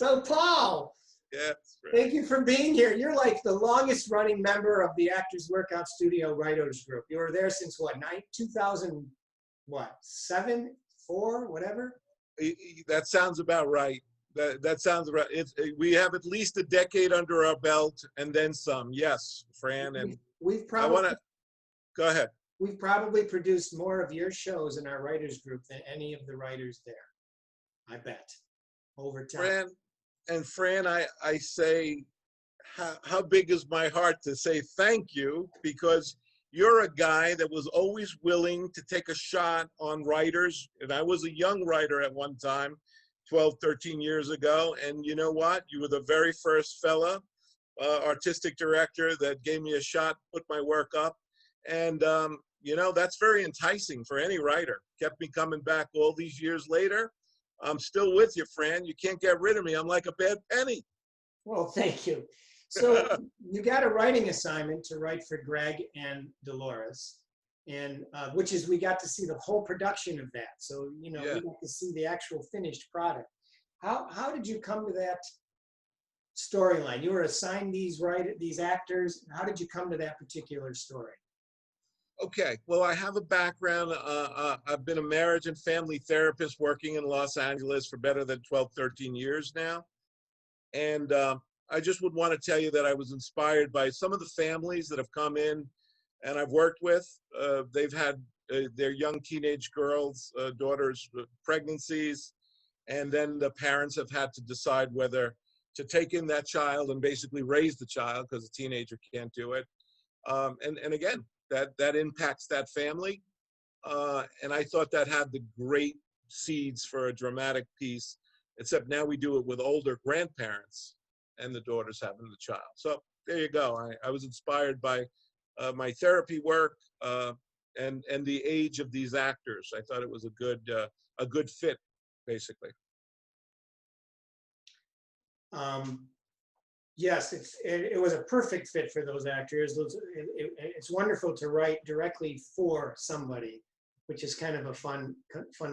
So Paul, Yes. thank you for being here. You're like the longest running member of the Actors Workout Studio Writers Group. You were there since what, 2000, what, 7, 4, whatever? That sounds about right. That sounds about we have at least a decade under our belt and then some. Yes, Fran. And We've I want probably to go ahead. we've probably produced more of your shows in our writers group than any of the writers there. I bet. Over time. Fran, I say, how big is my heart to say thank you, because you're a guy that was always willing to take a shot on writers. And I was a young writer at one time, 12, 13 years ago. And you know what? You were the very first fella, artistic director, that gave me a shot, put my work up. And, you know, that's very enticing for any writer. Kept me coming back all these years later. I'm still with you, Fran. You can't get rid of me. I'm like a bad penny. Well, thank you. So you got a writing assignment to write for Greg and Dolores, and which is, we got to see the whole production of that. So, you know, Yeah. we got to see the actual finished product. How did you come to that storyline? You were assigned these actors. How did you come to that particular story? Okay, well, I have a background. I've been a marriage and family therapist working in Los Angeles for better than 12, 13 years now. And I just would want to tell you that I was inspired by some of the families that have come in and I've worked with. They've had their young teenage girls, daughters, pregnancies, and then the parents have had to decide whether to take in that child and basically raise the child, because a teenager can't do it. And again, that impacts that family. And I thought that had the great seeds for a dramatic piece, except now we do it with older grandparents and the daughters having the child. So there you go. I was inspired by my therapy work and the age of these actors. I thought it was a good fit, basically. Yes, it was a perfect fit for those actors. It's wonderful to write directly for somebody, which is kind of a fun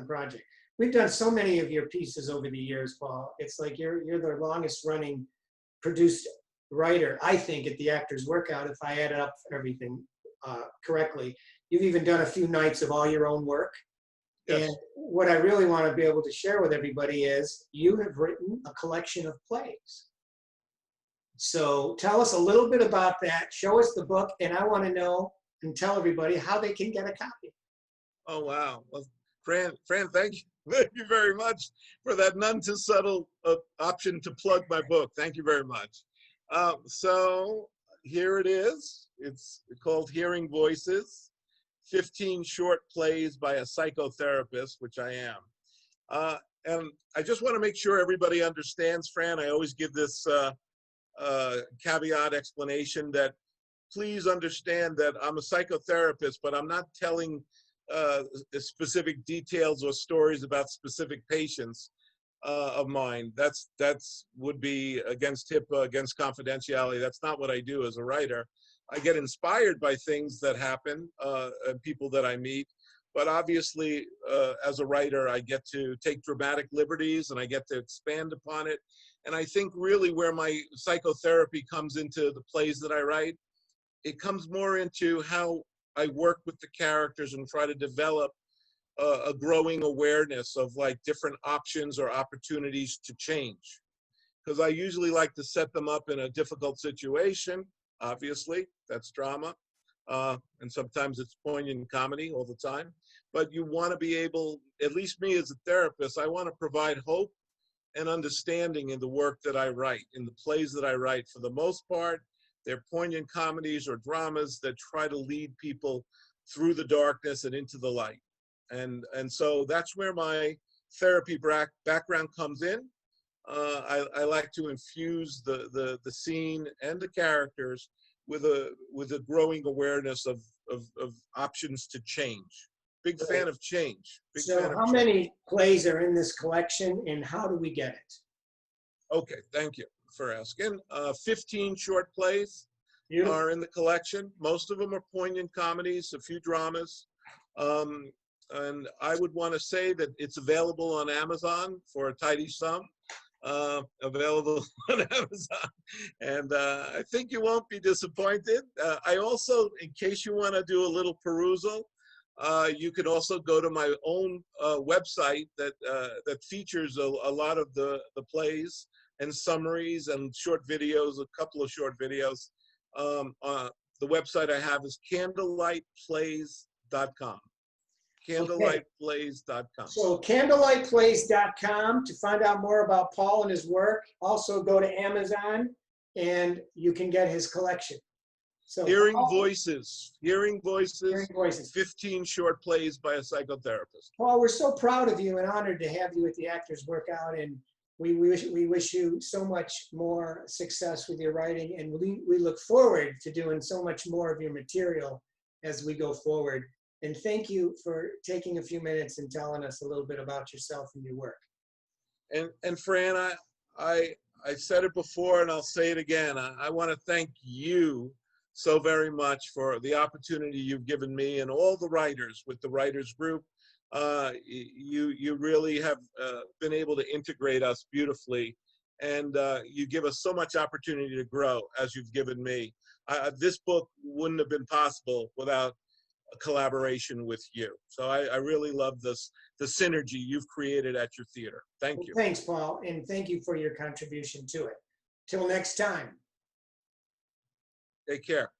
project. We've done so many of your pieces over the years, Paul. It's like you're the longest running produced writer, I think, at the Actors Workout, if I added up everything correctly. You've even done a few nights of all your own work. Yes. And what I really want to be able to share with everybody is you have written a collection of plays. So tell us a little bit about that. Show us the book, and I want to know and tell everybody how they can get a copy. Oh, wow. Well, Fran, thank you. Thank you very much for that none too subtle option to plug my book. Thank you very much. So here it is. It's called Hearing Voices, 15 short plays by a psychotherapist, which I am. And I just want to make sure everybody understands, Fran, I always give this caveat explanation that please understand that I'm a psychotherapist, but I'm not telling specific details or stories about specific patients of mine. That's would be against HIPAA, against confidentiality. That's not what I do as a writer. I get inspired by things that happen and people that I meet, but obviously as a writer, I get to take dramatic liberties and I get to expand upon it. And I think really where my psychotherapy comes into the plays that I write, it comes more into how I work with the characters and try to develop a growing awareness of like different options or opportunities to change. Because I usually like to set them up in a difficult situation. Obviously, that's drama. And sometimes it's poignant comedy all the time. But you want to be able, at least me as a therapist, I want to provide hope and understanding in the work that I write, in the plays that I write. For the most part, they're poignant comedies or dramas that try to lead people through the darkness and into the light. And so that's where my therapy background comes in. I like to infuse the scene and the characters with a growing awareness of options to change. Big fan of change. So how many plays are in this collection and how do we get it? Okay, thank you for asking. 15 short plays are in the collection. Most of them are poignant comedies, a few dramas. And I would want to say that it's available on Amazon for a tidy sum. available on Amazon. And I think you won't be disappointed. I also, in case you want to do a little perusal, you can also go to my own website that features a lot of the plays and summaries and short videos, a couple of short videos. The website I have is candlelightplays.com. Okay. Candlelightplays.com. So candlelightplays.com to find out more about Paul and his work. Also go to Amazon and you can get his collection. So Hearing Paul, Voices, Hearing Voices. 15 short plays by a psychotherapist. Paul, we're so proud of you and honored to have you at the Actors Workout, and we wish you so much more success with your writing, and we look forward to doing so much more of your material as we go forward. And thank you for taking a few minutes and telling us a little bit about yourself and your work. And Fran, I said it before and I'll say it again. I want to thank you so very much for the opportunity you've given me and all the writers with the writers group. You really have been able to integrate us beautifully, and you give us so much opportunity to grow as you've given me. This book wouldn't have been possible without a collaboration with you. So I really love the synergy you've created at your theater. Thank you. Thanks, Paul, and thank you for your contribution to it. Till next time. Take care.